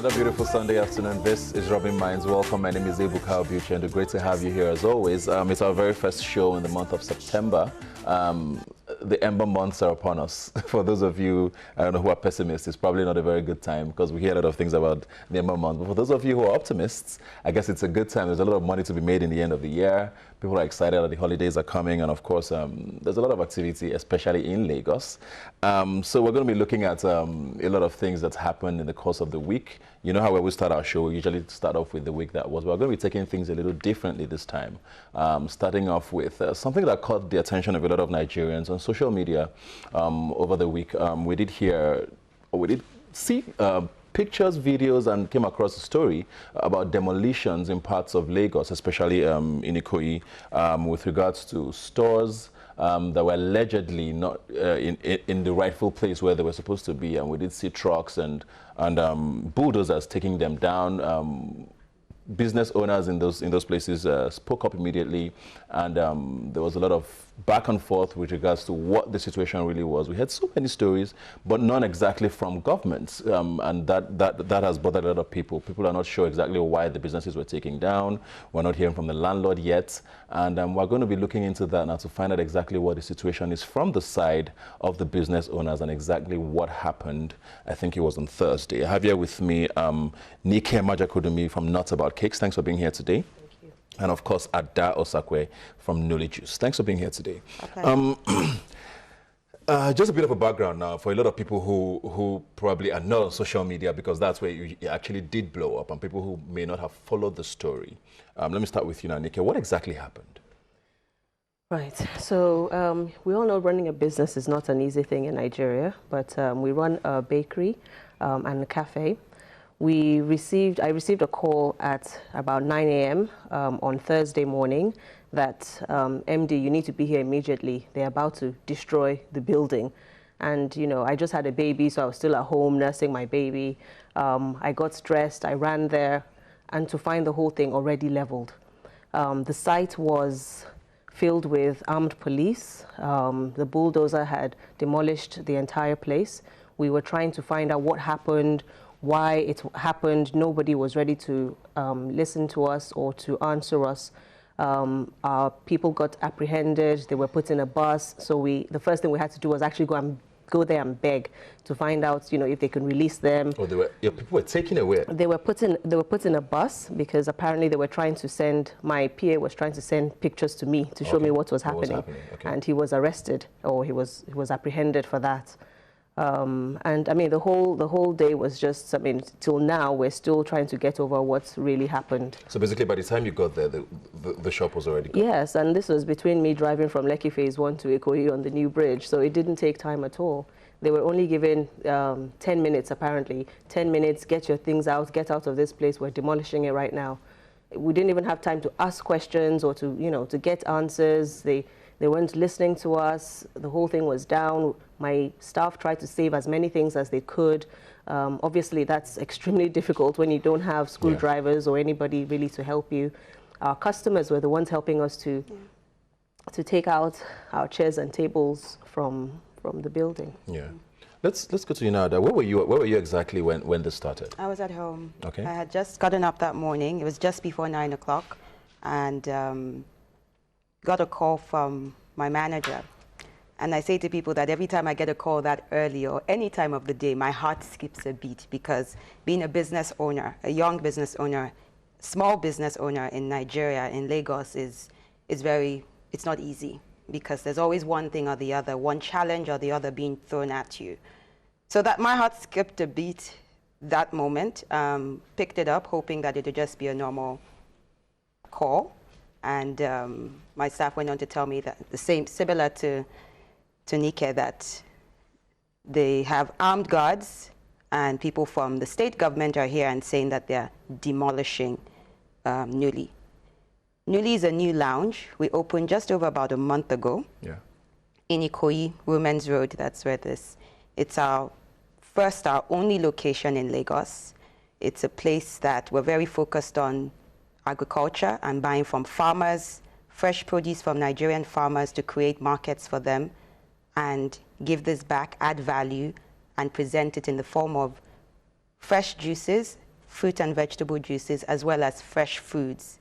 Another beautiful Sunday afternoon. This is Rubbin Minds. Welcome. My name is Ebuka Obuchi, and great to have you here as always. It's our very first show in the month of September. The Ember months are upon us. For those of you, I don't know, who are pessimists, it's probably not a very good time because we hear a lot of things about the Ember month. But for those of you who are optimists, I guess it's a good time. There's a lot of money to be made in the end of the year. People are excited that the holidays are coming, and of course, there's a lot of activity, especially in Lagos. So we're going to be looking at a lot of things that's happened in the course of the week. You know how when we start our show, we usually start off with the week that was. We're going to be taking things a little differently this time, starting off with something that caught the attention of a lot of Nigerians on social media over the week. We did see pictures, videos, and came across a story about demolitions in parts of Lagos, especially in Ikoyi, with regards to stores that were allegedly not in the rightful place where they were supposed to be. And we did see trucks and bulldozers taking them down. Business owners in those places spoke up immediately, and there was a lot of back and forth with regards to what the situation really was. We had so many stories, but none exactly from governments, and that has bothered a lot of people. People are not sure exactly why the businesses were taken down. We're not hearing from the landlord yet, and we're going to be looking into that now to find out exactly what the situation is from the side of the business owners and exactly what happened. I think it was on Thursday. I have here with me Nike Majakudumi from Nuts About Cakes. Thanks for being here today. Thank you. And of course, Ada Osakwe from Noli Juice. Thanks for being here today. Okay. Just a bit of a background now for a lot of people who probably are not on social media, because that's where you actually did blow up, and people who may not have followed the story. Let me start with you now, Nike. What exactly happened? Right. So we all know running a business is not an easy thing in Nigeria, but we run a bakery and a cafe. I received a call at about 9 a.m. On Thursday morning that MD, you need to be here immediately. They're about to destroy the building. And, you know, I just had a baby, so I was still at home nursing my baby. I got stressed. I ran there, and to find the whole thing already leveled. The site was filled with armed police. The bulldozer had demolished the entire place. We were trying to find out what happened, why it happened. Nobody was ready to listen to us or to answer us. Our people got apprehended. They were put in a bus. So the first thing we had to do was actually go there and beg to find out, you know, if they can release them. Oh, people were taken away. They were put in a bus because apparently they were trying to send. My PA was trying to send pictures to me to show me what was happening. Okay. And he was arrested, or he was apprehended for that. And I mean, the whole day was just, I mean, till now, we're still trying to get over what's really happened. So basically, by the time you got there, the shop was already gone. Yes, and this was between me driving from Lekki Phase 1 to Ikoyi on the new bridge, so it didn't take time at all. They were only given 10 minutes, apparently. 10 minutes, get your things out, get out of this place, we're demolishing it right now. We didn't even have time to ask questions or to, you know, to get answers. They weren't listening to us. The whole thing was down. My staff tried to save as many things as they could. Obviously, that's extremely difficult when you don't have screwdrivers or anybody really to help you. Our customers were the ones helping us to take out our chairs and tables from the building. Yeah. Let's go to you now. Where were you exactly when this started? I was at home. Okay. I had just gotten up that morning. It was just before 9 o'clock, and got a call from my manager. And I say to people that every time I get a call that early or any time of the day, my heart skips a beat, because being a business owner, a young business owner, small business owner in Nigeria, in Lagos, it's not easy, because there's always one thing or the other, one challenge or the other being thrown at you. So that my heart skipped a beat that moment, picked it up, hoping that it would just be a normal call. And my staff went on to tell me that similar to Nike, that they have armed guards and people from the state government are here and saying that they're demolishing Nuli. Nuli is a new lounge. We opened just over about a month ago. Yeah. In Ikoyi, Women's Road. That's where it's our only location in Lagos. It's a place that we're very focused on agriculture and buying from farmers, fresh produce from Nigerian farmers, to create markets for them and give this back, add value, and present it in the form of fresh juices, fruit and vegetable juices, as well as fresh foods.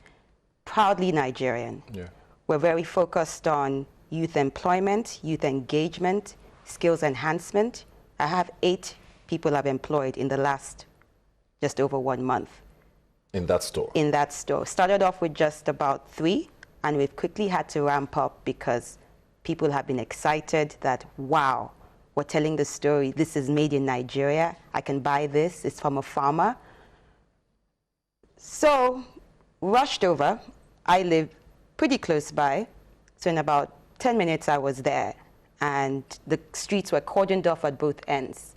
Proudly Nigerian. Yeah. We're very focused on youth employment, youth engagement, skills enhancement. I have 8 people I've employed in the last just over 1 month. In that store? In that store. Started off with just about 3, and we've quickly had to ramp up because people have been excited that, wow, we're telling the story. This is made in Nigeria. I can buy this. It's from a farmer. So, rushed over. I live pretty close by. So in about 10 minutes, I was there. And the streets were cordoned off at both ends.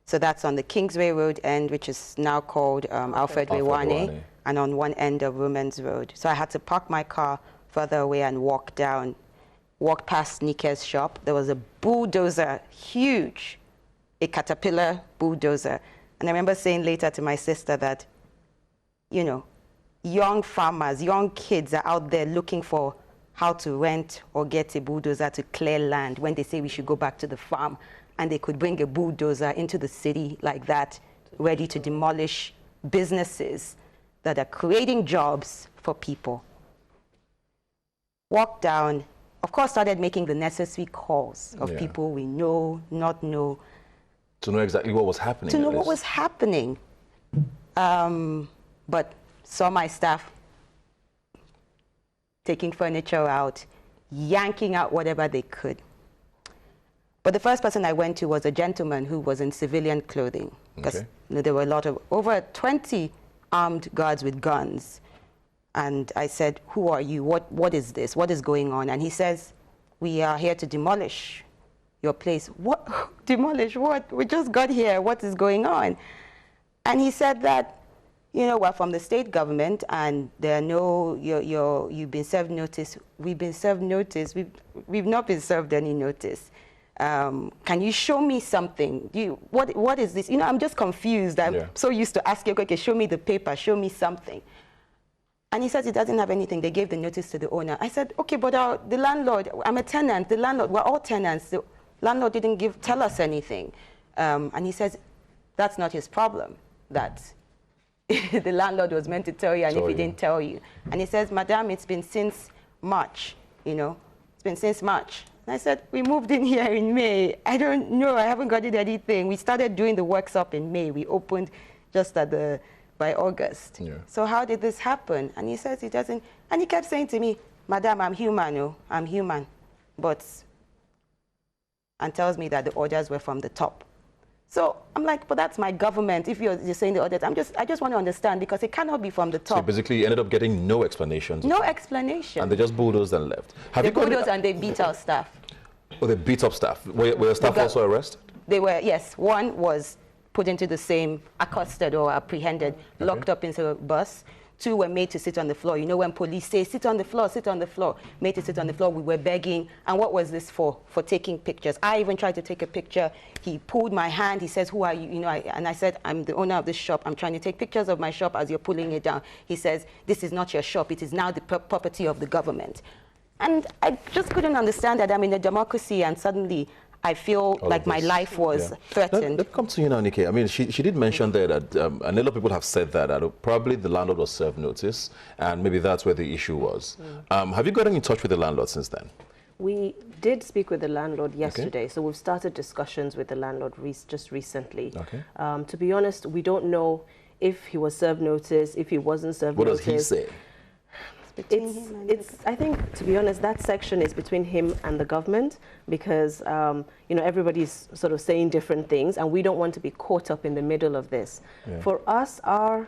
So that's on the Kingsway Road end, which is now called Alfred Rewane, and on one end of Women's Road. So I had to park my car further away and walk past Nike's shop. There was a bulldozer, huge, a Caterpillar bulldozer. And I remember saying later to my sister that, you know, young farmers, young kids are out there looking for how to rent or get a bulldozer to clear land when they say we should go back to the farm, and they could bring a bulldozer into the city like that, ready to demolish businesses that are creating jobs for people. Walked down, of course, started making the necessary calls of people we know, not know. To know exactly what was happening. To know what was happening. But saw my staff taking furniture out, yanking out whatever they could. But the first person I went to was a gentleman who was in civilian clothing. Because there were a lot of, over 20 armed guards with guns. And I said, who are you? What is this? What is going on? And he says, we are here to demolish your place. What? Demolish what? We just got here. What is going on? And he said that, you know, we're from the state government and there are no, you've been served notice. We've been served notice. We've not been served any notice. Can you show me something? What is this? You know, I'm just confused. I'm so used to asking, okay, show me the paper, show me something. And he says he doesn't have anything. They gave the notice to the owner. I said, okay, but the landlord, I'm a tenant, the landlord, we're all tenants. The landlord didn't tell us anything. And he says, that's not his problem, that the landlord was meant to tell you, and if he didn't tell you. And he says, Madam, it's been since March, you know, it's been since March. And I said, we moved in here in May. I don't know, I haven't gotten anything. We started doing the works up in May. We opened just by August. So how did this happen? And he says he doesn't, and he kept saying to me, Madam, I'm human, oh, I'm human. And tells me that the orders were from the top. So I'm like, but that's my government. If you're saying the orders, I just want to understand, because it cannot be from the top. So basically you ended up getting no explanations. No explanation. And they just bulldozed and left. They bulldozed and they beat our staff. Oh, they beat up staff. Were your staff also arrested? They were, yes. One was put into the same, accosted or apprehended, locked up into a bus. 2 were made to sit on the floor. You know, when police say, sit on the floor, made to sit on the floor, we were begging. And what was this for? For taking pictures. I even tried to take a picture. He pulled my hand. He says, who are you? You know, and I said, I'm the owner of this shop. I'm trying to take pictures of my shop as you're pulling it down. He says, this is not your shop. It is now the property of the government. And I just couldn't understand that I'm in a democracy, and suddenly I feel like my life was threatened. Let me come to you now, Nike. I mean, she did mention there that, and a lot of people have said that probably the landlord was served notice, and maybe that's where the issue was. Have you gotten in touch with the landlord since then? We did speak with the landlord yesterday, so we've started discussions with the landlord just recently. To be honest, we don't know if he was served notice, if he wasn't served notice. What does he say? I think, to be honest, that section is between him and the government, because you know, everybody's sort of saying different things, and we don't want to be caught up in the middle of this. For us, our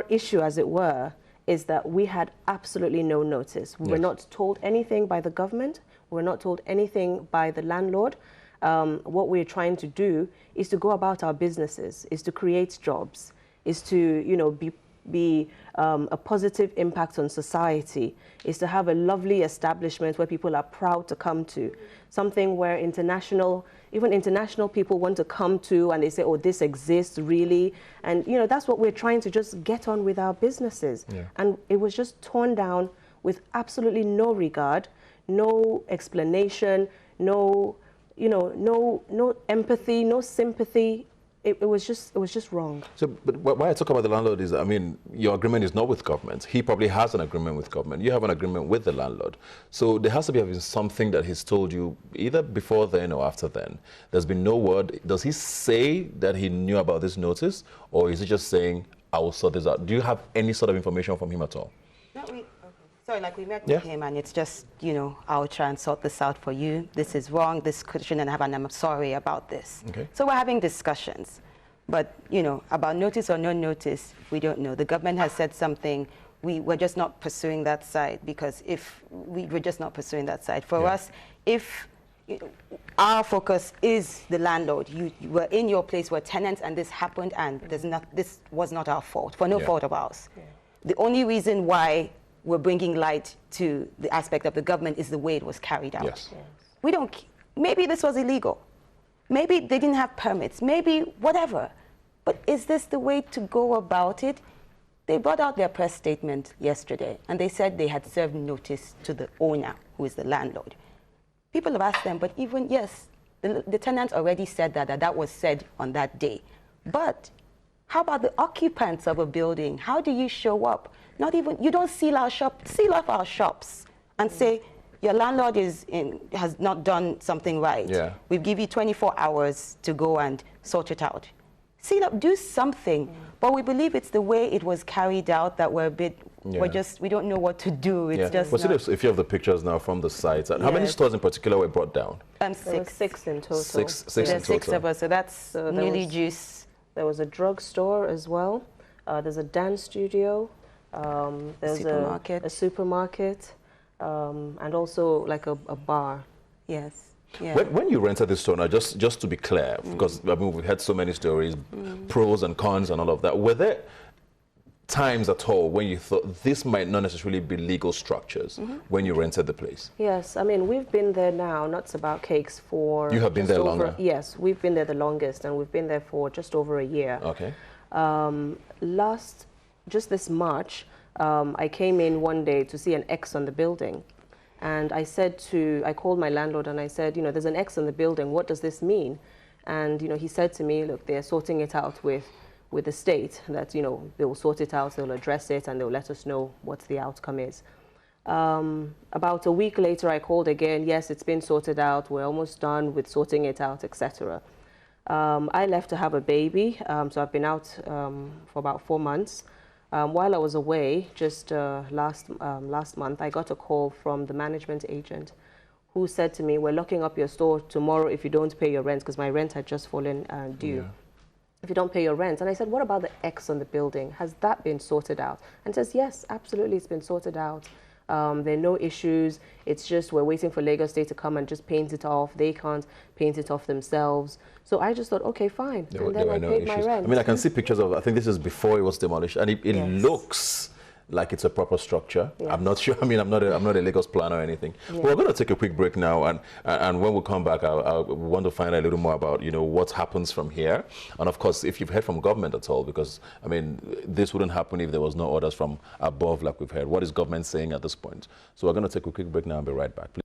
issue, as it were, is that we had absolutely no notice. We were not told anything by the government. We were not told anything by the landlord. What we're trying to do is to go about our businesses, is to create jobs, is to, you know, be a positive impact on society, is to have a lovely establishment where people are proud to come to, something where even international people want to come to, and they say, oh, this exists really. And you know, that's what we're trying to just get on with our businesses. And it was just torn down with absolutely no regard, no explanation, no empathy, no sympathy. it was just wrong. So, but why I talk about the landlord is, I mean, your agreement is not with government. He probably has an agreement with government. You have an agreement with the landlord. So there has to be something that he's told you either before then or after then. There's been no word. Does he say that he knew about this notice, or is he just saying, I will sort this out? Do you have any sort of information from him at all? No, sorry, like we met with him and it's just, you know, I'll try and sort this out for you. This is wrong. This shouldn't happen. I'm sorry about this. Okay. So we're having discussions. But, you know, about notice or no notice, we don't know. The government has said something. We're just not pursuing that side because if we're just not pursuing that side. For us, if our focus is the landlord, you were in your place, we're tenants, and this happened, and this was not our fault, for no fault of ours. Yeah. The only reason why we're bringing light to the aspect of the government is the way it was carried out. Yes. We don't, maybe this was illegal. Maybe they didn't have permits, maybe whatever. But is this the way to go about it? They brought out their press statement yesterday, and they said they had served notice to the owner, who is the landlord. People have asked them, but even, yes, the tenants already said that was said on that day. But how about the occupants of a building? How do you show up? Not even, you don't seal off our shops and say, your landlord has not done something right. Yeah. We give you 24 hours to go and sort it out. Seal up, do something. But we believe it's the way it was carried out that we're a bit, we don't know what to do. It's just but if you have the pictures now from the site, how many stores in particular were brought down? Six in total. Six in total. 6 of us, so that's nearly juice. There was a drugstore as well. There's a dance studio. There's a supermarket, and also like a bar. Yes. Yeah. When you rented this store, now just to be clear, because I mean we've had so many stories, pros and cons and all of that. Were there times at all when you thought this might not necessarily be legal structures when you rented the place? Yes, I mean we've been there now, Nuts About Cakes, for you have been there longer. Yes, we've been there the longest, and we've been there for just over a year. Okay. Just this March, I came in one day to see an X on the building. And I called my landlord and I said, you know, there's an X on the building. What does this mean? And, you know, he said to me, look, they're sorting it out with the state, that, you know, they will sort it out, they'll address it, and they'll let us know what the outcome is. About a week later, I called again. Yes, it's been sorted out. We're almost done with sorting it out, etc. I left to have a baby, so I've been out for about 4 months. While I was away, just last month, I got a call from the management agent who said to me, we're locking up your store tomorrow if you don't pay your rent, because my rent had just fallen due. Yeah. If you don't pay your rent. And I said, what about the X on the building? Has that been sorted out? And says, yes, absolutely, it's been sorted out. There are no issues. It's just we're waiting for Lagos State to come and just paint it off. They can't paint it off themselves. So I just thought, okay, fine. And then I paid my rent. I mean, I can see pictures of, I think this is before it was demolished, and it looks like it's a proper structure. Yes. I'm not sure. I mean, I'm not a Lagos planner or anything. Yeah. But we're going to take a quick break now, and when we come back, I want to find out a little more about, you know, what happens from here, and of course, if you've heard from government at all, because I mean, this wouldn't happen if there was no orders from above, like we've heard. What is government saying at this point? So we're going to take a quick break now and be right back. Please.